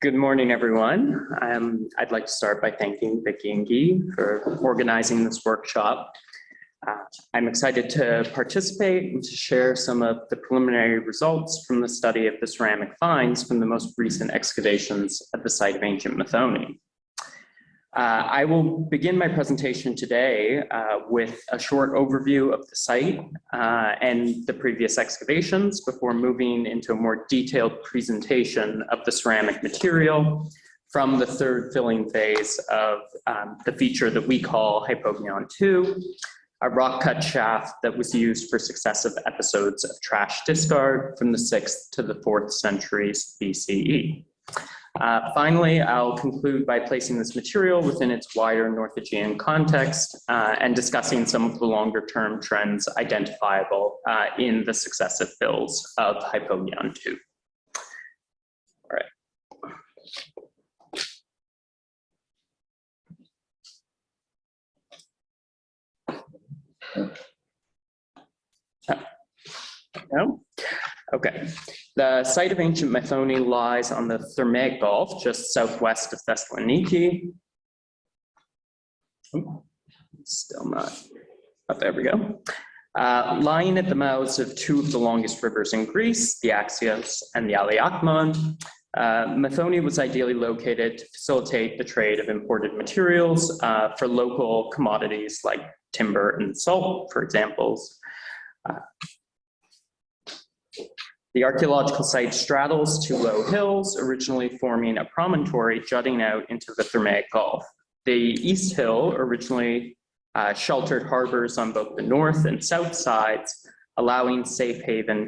Good morning, everyone. I'd like to start by thanking Vicki and Guy for organizing this workshop. I'm excited to participate and to share some of the preliminary results from the study of the ceramic finds from the most recent excavations at the site of Ancient Methone. I will begin my presentation today with a short overview of the site and the previous excavations before moving into a more detailed presentation of the ceramic material from the third filling phase of the feature that we call Hypogeion 2, a rock cut shaft that was used for successive episodes of trash discard from the 6th to the 4th centuries BCE. Finally, I'll conclude by placing this material within its wider North Aegean context and discussing some of the longer-term trends identifiable in the successive fills of Hypogeion 2. All right. No? Okay. The site of Ancient Methone lies on the Thermaic Gulf, just southwest of Thessaloniki. Oh, still not. Oh, there we go. Lying at the mouths of two of the longest rivers in Greece, the Axios and the Aliakmon. Methone was ideally located to facilitate the trade of imported materials for local commodities like timber and salt, for examples. The archaeological site straddles two low hills, originally forming a promontory jutting out into the Thermaic Gulf. The East Hill originally sheltered harbors on both the north and south sides, allowing safe haven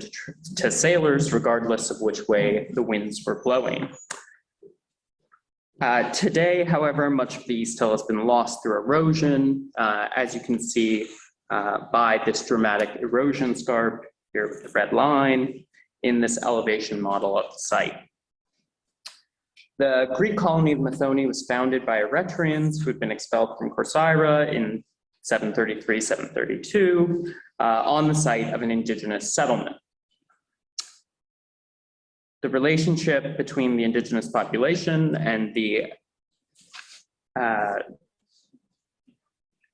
to sailors regardless of which way the winds were blowing. Today, however, much of the East Hill has been lost through erosion, as you can see by this dramatic erosion scarp here with the red line in this elevation model of the site. The Greek colony of Methone was founded by Eretrians who had been expelled from Corcyra in 733, 732 on the site of an indigenous settlement. The relationship between the indigenous population and the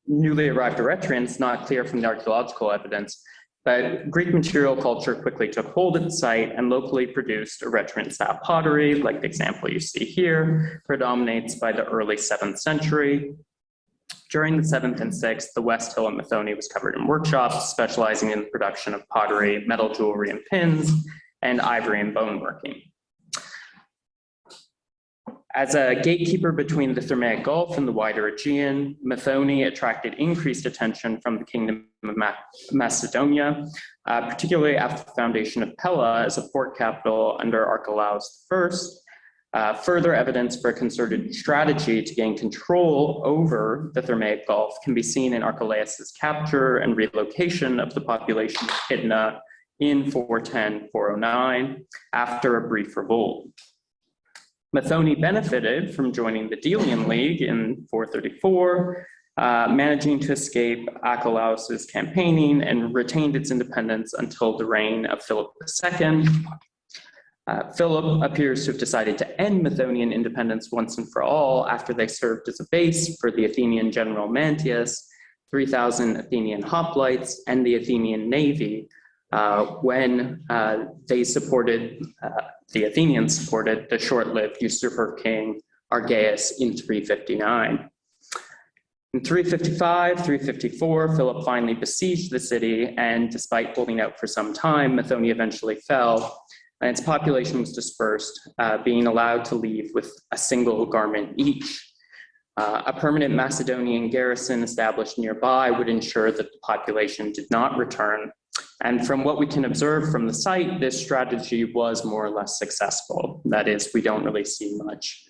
newly arrived Eretrians not clear from the archaeological evidence, but Greek material culture quickly took hold at the site and locally produced Eretrian style pottery, like the example you see here, predominates by the early 7th century. During the 7th and 6th, the West Hill of Methone was covered in workshops specializing in the production of pottery, metal jewelry and pins, and ivory and bone working. As a gatekeeper between the Thermaic Gulf and the wider Aegean, Methone attracted increased attention from the Kingdom of Macedonia, particularly after the foundation of Pella as a port capital under Archelaus I. Further evidence for a concerted strategy to gain control over the Thermaic Gulf can be seen in Archelaus's capture and relocation of the population of Pydna in 410-409 after a brief revolt. Methone benefited from joining the Delian League in 434, managing to escape Archelaus's campaigning and retained its independence until the reign of Philip II. Philip appears to have decided to end Methonian independence once and for all after they served as a base for the Athenian general Mantius, 3,000 Athenian hoplites, and the Athenian navy, when the Athenians supported the short-lived usurper king Argaeus in 359. In 355, 354, Philip finally besieged the city, and despite holding out for some time, Methone eventually fell, and its population was dispersed, being allowed to leave with a single garment each. A permanent Macedonian garrison established nearby would ensure that the population did not return. And from what we can observe from the site, this strategy was more or less successful. That is, we don't really see much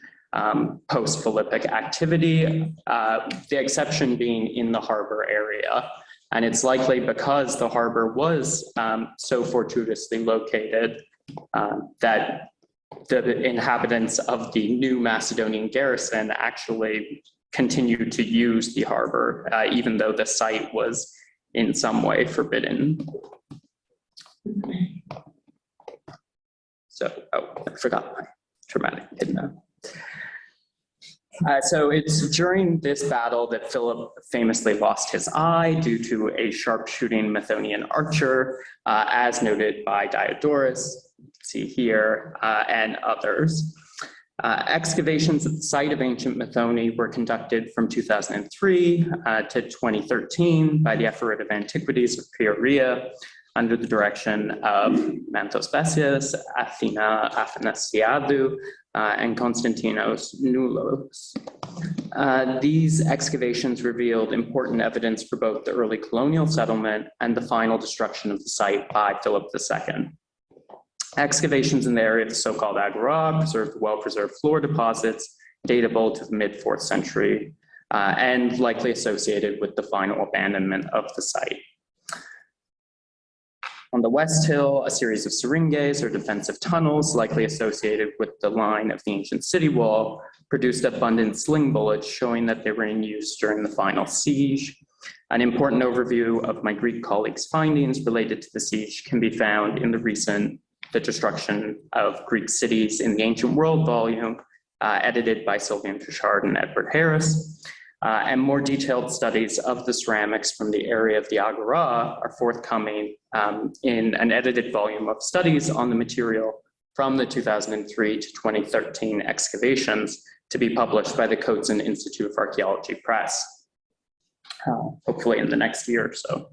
post-Philippic activity, the exception being in the harbor area. And it's likely because the harbor was so fortuitously located that the inhabitants of the new Macedonian garrison actually continued to use the harbor, even though the site was in some way forbidden. So, oh, I forgot my traumatic kidnap. So it's during this battle that Philip famously lost his eye due to a sharpshooting Methonian archer, as noted by Diodorus, you can see here, and others. Excavations at the site of ancient Methone were conducted from 2003 to 2013 by the Epherit of Antiquities of Pieria under the direction of Manthos Besius, Athena Athanasiadou, and Konstantinos Noulos. These excavations revealed important evidence for both the early colonial settlement and the final destruction of the site by Philip II. Excavations in the area of the so-called Agora preserved well-preserved floor deposits datable to the mid-4th century and likely associated with the final abandonment of the site. On the West Hill, a series of syringes or defensive tunnels, likely associated with the line of the ancient city wall, produced abundant sling bullets, showing that they were in use during the final siege. An important overview of my Greek colleagues' findings related to the siege can be found in the destruction of Greek cities in the Ancient World volume, edited by Sylvian Fichard and Edward Harris. And more detailed studies of the ceramics from the area of the Agora are forthcoming in an edited volume of studies on the material from the 2003 to 2013 excavations to be published by the Coates Institute of Archaeology Press, hopefully in the next year or so.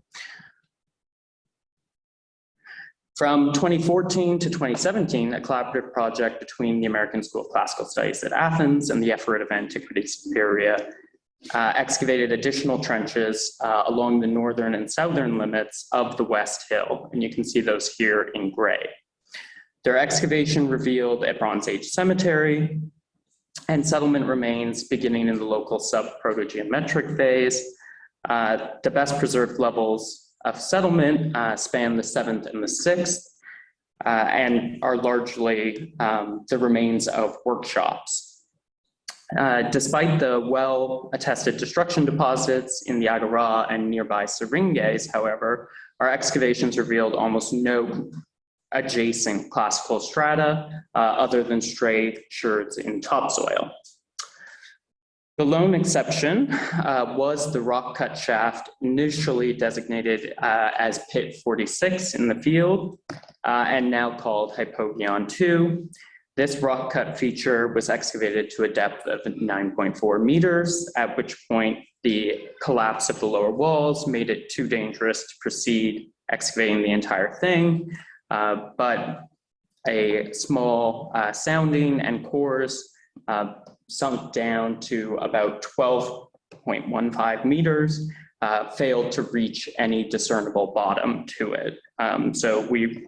From 2014 to 2017, a collaborative project between the American School of Classical Studies at Athens and the Epherit of Antiquities of Pieria excavated additional trenches along the northern and southern limits of the West Hill, and you can see those here in gray. Their excavation revealed a Bronze Age cemetery and settlement remains beginning in the local sub-protogeometric phase. The best preserved levels of settlement span the 7th and the 6th and are largely the remains of workshops. Despite the well-attested destruction deposits in the Agora and nearby syringes, however, our excavations revealed almost no adjacent classical strata other than stray sherds in topsoil. The lone exception was the rock-cut shaft initially designated as Pit 46 in the field and now called Hypogeon 2. This rock-cut feature was excavated to a depth of 9.4 meters, at which point the collapse of the lower walls made it too dangerous to proceed excavating the entire thing, but a small sounding and cores sunk down to about 12.15 meters, failed to reach any discernible bottom to it. So we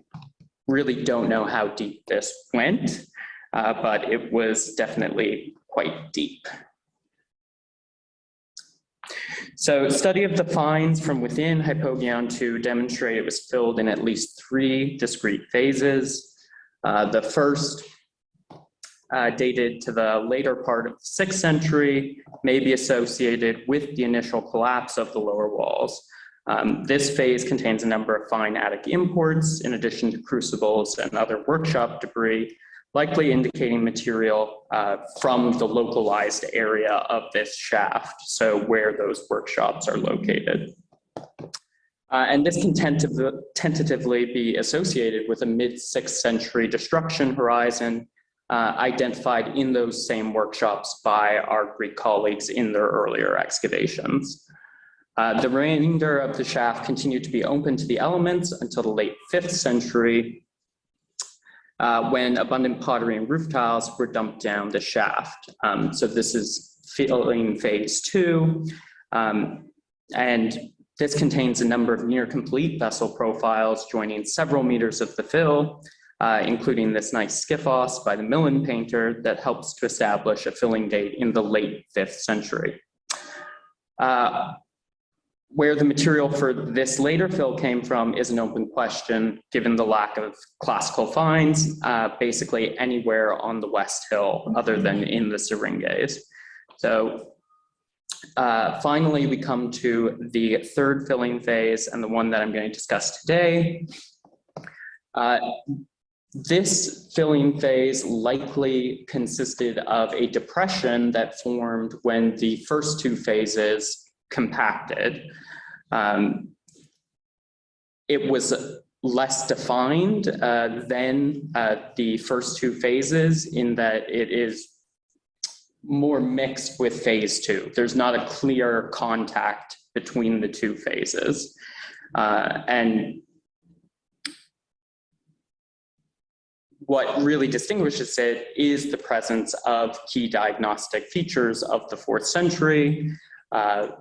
really don't know how deep this went, but it was definitely quite deep. So study of the finds from within Hypogeon 2 demonstrate it was filled in at least 3 discrete phases. The first, dated to the later part of the 6th century, may be associated with the initial collapse of the lower walls. This phase contains a number of fine attic imports, in addition to crucibles and other workshop debris, likely indicating material from the localized area of this shaft, so where those workshops are located. And this can tentatively be associated with a mid-6th century destruction horizon identified in those same workshops by our Greek colleagues in their earlier excavations. The remainder of the shaft continued to be open to the elements until the late 5th century, when abundant pottery and roof tiles were dumped down the shaft. So this is filling phase 2, and this contains a number of near complete vessel profiles joining several meters of the fill, including this nice skiphos by the Millen painter that helps to establish a filling date in the late 5th century. Where the material for this later fill came from is an open question, given the lack of classical finds, basically anywhere on the West Hill other than in the syringes. So finally, we come to the third filling phase and the one that I'm going to discuss today. This filling phase likely consisted of a depression that formed when the first two phases compacted. It was less defined than the first two phases in that it is more mixed with phase two. There's not a clear contact between the two phases. And what really distinguishes it is the presence of key diagnostic features of the 4th century,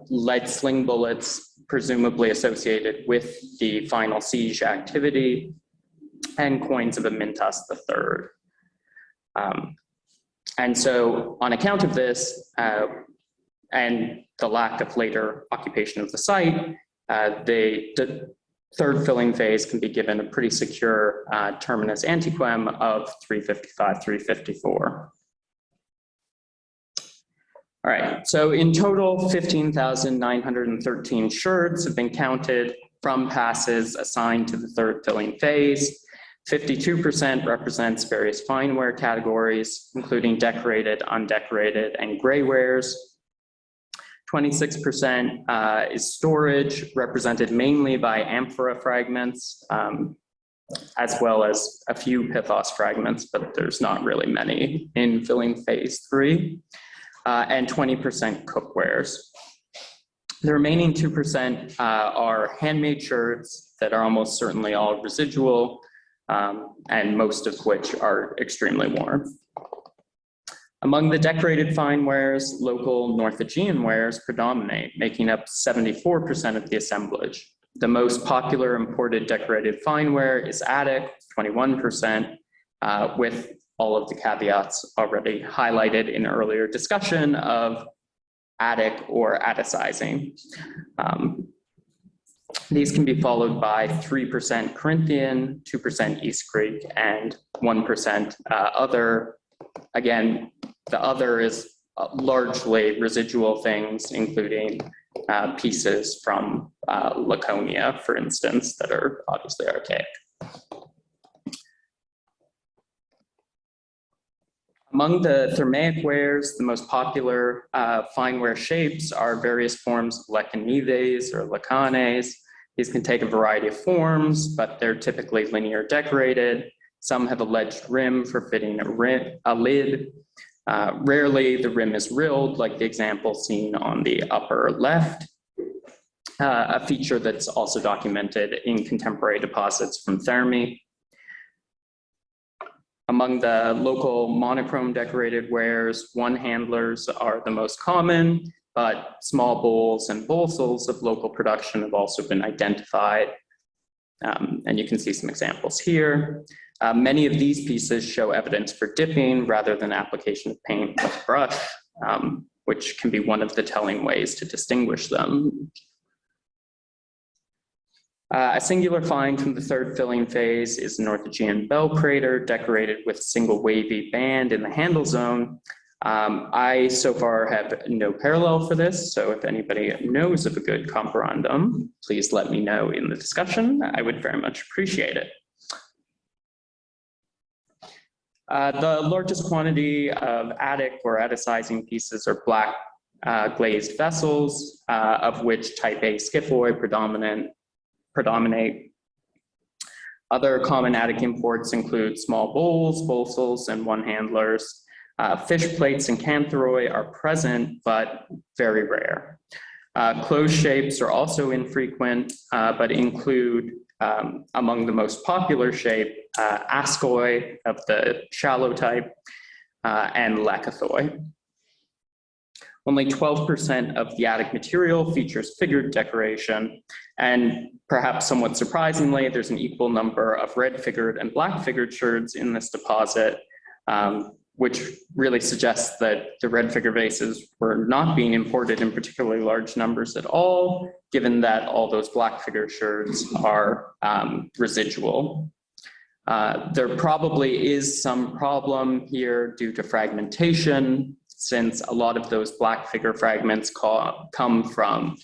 lead sling bullets, presumably associated with the final siege activity, and coins of Amyntas III. And so on account of this and the lack of later occupation of the site, the third filling phase can be given a pretty secure terminus antiquem of 355, 354. All right, so in total, 15,913 sherds have been counted from passes assigned to the third filling phase. 52% represents various fineware categories, including decorated, undecorated, and gray wares. 26% is storage, represented mainly by amphora fragments, as well as a few pithos fragments, but there's not really many in filling phase 3. And 20% cookwares. The remaining 2% are handmade sherds that are almost certainly all residual, and most of which are extremely worn. Among the decorated fine wares, local North Aegean wares predominate, making up 74% of the assemblage. The most popular imported decorated fine ware is Attic, 21%, with all of the caveats already highlighted in earlier discussion of Attic or Atticizing. These can be followed by 3% Corinthian, 2% East Greek, and 1% other. Again, the other is largely residual things, including pieces from Laconia, for instance, that are obviously archaic. Among the Thermaic wares, the most popular fineware shapes are various forms of lecanides or lacanes. These can take a variety of forms, but they're typically linear decorated. Some have a ledged rim for fitting a lid. Rarely the rim is rilled, like the example seen on the upper left, a feature that's also documented in contemporary deposits from Thermi. Among the local monochrome decorated wares, one-handlers are the most common, but small bowls and bowls of local production have also been identified. And you can see some examples here. Many of these pieces show evidence for dipping rather than application of paint with a brush, which can be one of the telling ways to distinguish them. A singular find from the third filling phase is the North Aegean bell crater, decorated with a single wavy band in the handle zone. I so far have no parallel for this, so if anybody knows of a good comparandum, please let me know in the discussion. I would very much appreciate it. The largest quantity of Attic or Atticizing pieces are black glazed vessels, of which type A scyphoi predominate. Other common Attic imports include small bowls, bowls, and one-handlers. Fish plates and cantharoi are present, but very rare. Closed shapes are also infrequent, but include, among the most popular shape, ascoi of the shallow type, and lacathoi. Only 12% of the Attic material features figured decoration, and perhaps somewhat surprisingly, there's an equal number of red figured and black figured sherds in this deposit, which really suggests that the red figure vases were not being imported in particularly large numbers at all, given that all those black figure sherds are residual. There probably is some problem here due to fragmentation, since a lot of those black figure fragments come from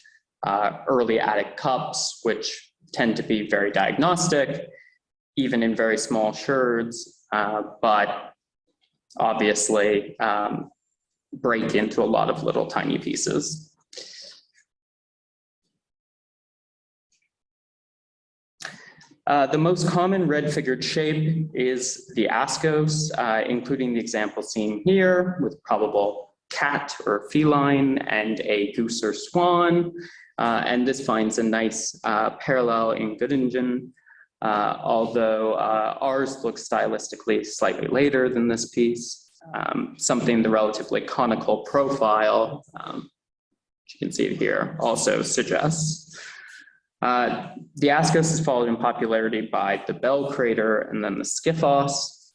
early Attic cups, which tend to be very diagnostic. even in very small sherds, but obviously break into a lot of little tiny pieces. The most common red figured shape is the ascos, including the example seen here with probable cat or feline and a goose or swan. And this finds a nice parallel in Göttingen, although ours looks stylistically slightly later than this piece. Something the relatively conical profile, which you can see here, also suggests. The ascos is followed in popularity by the bell crater and then the skyphos.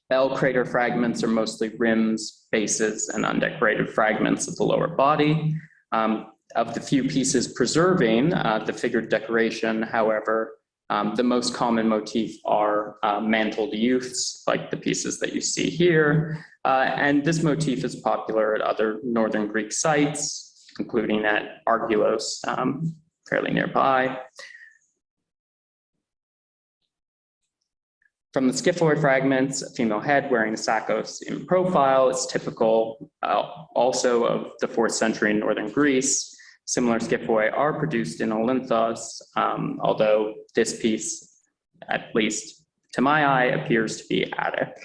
Bell crater fragments are mostly rims, bases, and undecorated fragments of the lower body. Of the few pieces preserving the figured decoration, however, the most common motif are mantled youths, like the pieces that you see here. And this motif is popular at other northern Greek sites, including at Argylos, fairly nearby. From the scyphoid fragments, a female head wearing a sakos in profile is typical also of the 4th century in northern Greece. Similar scyphoi are produced in Olynthos, although this piece, at least to my eye, appears to be Attic.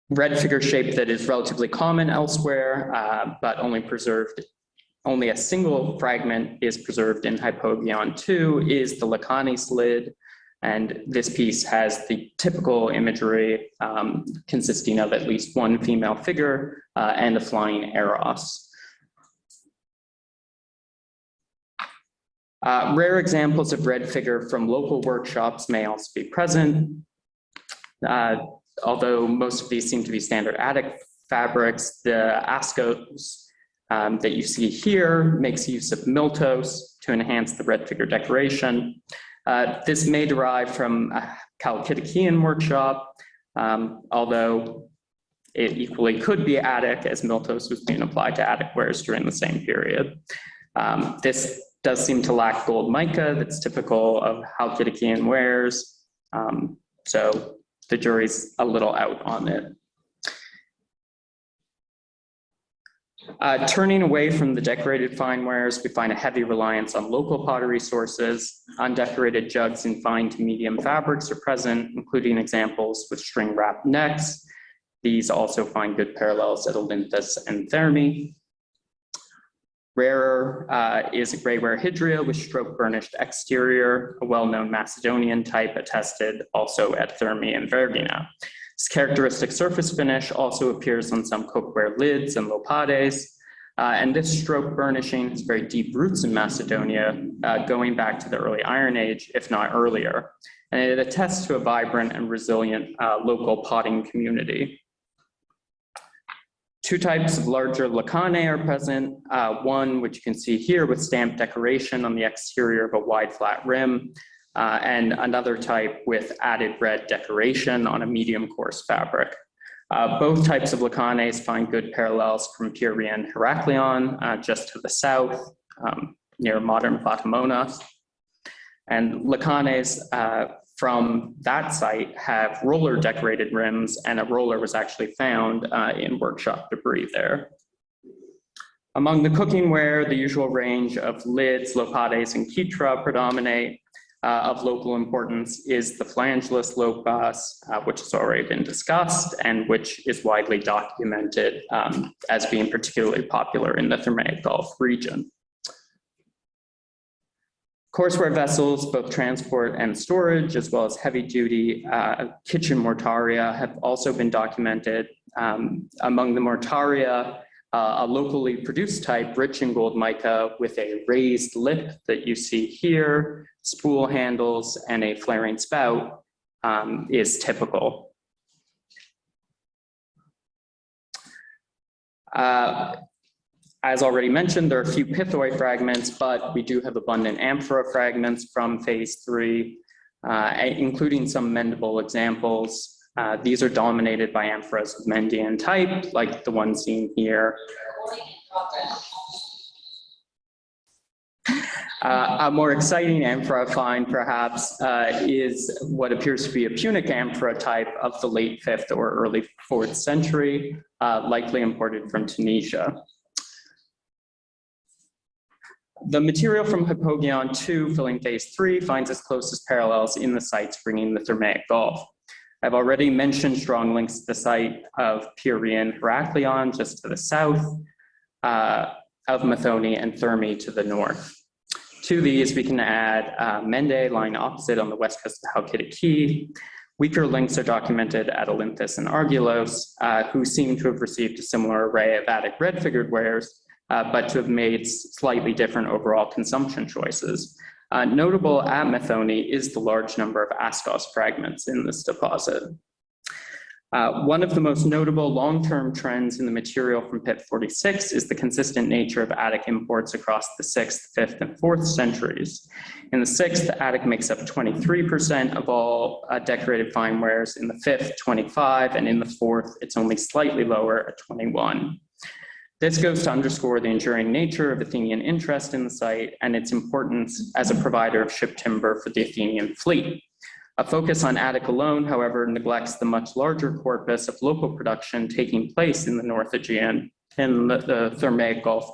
Red figure shape that is relatively common elsewhere, but only a single fragment is preserved in Hypogeon 2 is the Lacanis lid. And this piece has the typical imagery consisting of at least one female figure and a flying eros. Rare examples of red figure from local workshops may also be present. Although most of these seem to be standard Attic fabrics, the ascos that you see here makes use of miltos to enhance the red figure decoration. This may derive from a Chalcidicean workshop, although it equally could be Attic, as miltos was being applied to Attic wares during the same period. This does seem to lack gold mica that's typical of Chalcidicean wares, so the jury's a little out on it. Turning away from the decorated fine wares, we find a heavy reliance on local pottery sources. Undecorated jugs in fine to medium fabrics are present, including examples with string wrapped necks. These also find good parallels at Olynthus and Thermi. Rarer is a grayware hydria with stroke burnished exterior, a well-known Macedonian type attested also at Thermi and Vergina. This characteristic surface finish also appears on some cookware lids and lopades, and this stroke burnishing has very deep roots in Macedonia, going back to the early Iron Age, if not earlier. And it attests to a vibrant and resilient local potting community. Two types of larger lacanae are present, one which you can see here with stamped decoration on the exterior of a wide flat rim, and another type with added red decoration on a medium coarse fabric. Both types of lacanaes find good parallels from Pieria and Heraklion, just to the south, near modern Platamonas. And lacanaes from that site have roller decorated rims, and a roller was actually found in workshop debris there. Among the cooking ware, the usual range of lids, lopades, and kitra predominate. Of local importance is the flangeless lopas, which has already been discussed and which is widely documented as being particularly popular in the Thermaic Gulf region. Courseware vessels, both transport and storage, as well as heavy-duty kitchen mortaria have also been documented. Among the mortaria, a locally produced type, rich in gold mica, with a raised lip that you see here, spool handles, and a flaring spout is typical. As already mentioned, there are a few pithoi fragments, but we do have abundant amphora fragments from phase 3, including some mendable examples. These are dominated by amphoras of Mendian type, like the one seen here. A more exciting amphora find, perhaps, is what appears to be a Punic amphora type of the late 5th or early 4th century, likely imported from Tunisia. The material from Hypogeon 2, filling phase 3, finds its closest parallels in the sites bringing the Thermaic Gulf. I've already mentioned strong links to the site of Pieria and Heraklion just to the south, of Methone and Thermi to the north. To these, we can add Mende, lying opposite on the west coast of Halkidiki Key. Weaker links are documented at Olynthus and Argylos, who seem to have received a similar array of Attic red-figured wares, but to have made slightly different overall consumption choices. Notable at Methone is the large number of ascos fragments in this deposit. One of the most notable long-term trends in the material from Pit 46 is the consistent nature of Attic imports across the 6th, 5th, and 4th centuries. In the 6th, Attic makes up 23% of all decorated fine wares. In the 5th, 25%, and in the 4th, it's only slightly lower at 21%. This goes to underscore the enduring nature of Athenian interest in the site and its importance as a provider of ship timber for the Athenian fleet. A focus on Attic alone, however, neglects the much larger corpus of local production taking place in the North Aegean and the Thermaic Gulf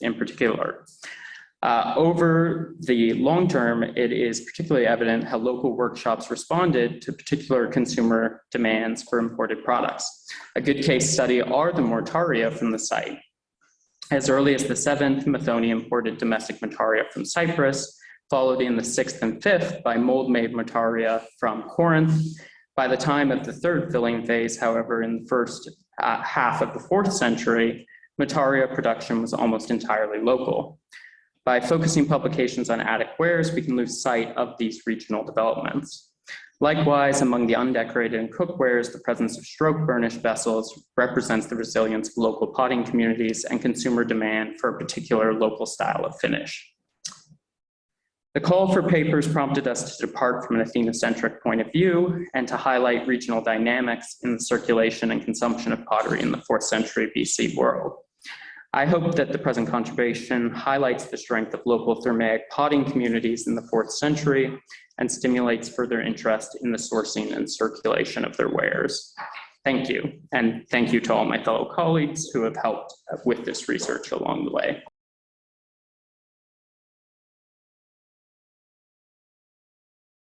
in particular. Over the long term, it is particularly evident how local workshops responded to particular consumer demands for imported products. A good case study are the mortaria from the site. As early as the 7th, Methone imported domestic mortaria from Cyprus, followed in the 6th and 5th by mold-made mortaria from Corinth. By the time of the 3rd filling phase, however, in the first half of the 4th century, mortaria production was almost entirely local. By focusing publications on Attic wares, we can lose sight of these regional developments. Likewise, among the undecorated and cookwares, the presence of stroke-burnished vessels represents the resilience of local potting communities and consumer demand for a particular local style of finish. The call for papers prompted us to depart from an Athena-centric point of view and to highlight regional dynamics in the circulation and consumption of pottery in the 4th century BC world. I hope that the present contribution highlights the strength of local Thermaic potting communities in the 4th century and stimulates further interest in the sourcing and circulation of their wares. Thank you, and thank you to all my fellow colleagues who have helped with this research along the way.